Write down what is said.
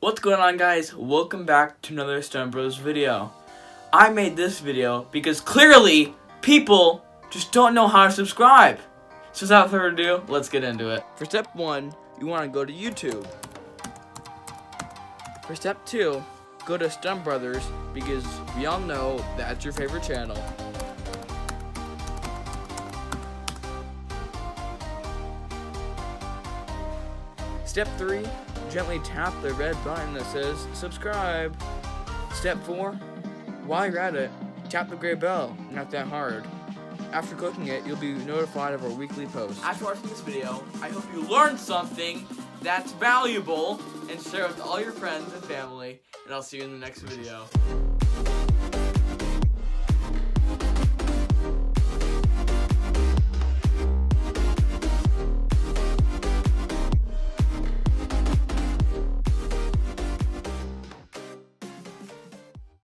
What's going on, guys? Welcome back to another Stone Bros video. I made this video because clearly people just don't know how to subscribe. So without further ado, let's get into it. For step 1, you want to go to YouTube. For step 2, go to Stone Brothers because we all know that's your favorite channel. Step 3, gently tap the red button that says subscribe. Step 4, while you're at it, tap the gray bell, not that hard. After clicking it, you'll be notified of our weekly posts. After watching this video, I hope you learned something that's valuable and share it with all your friends and family, and I'll see you in the next video.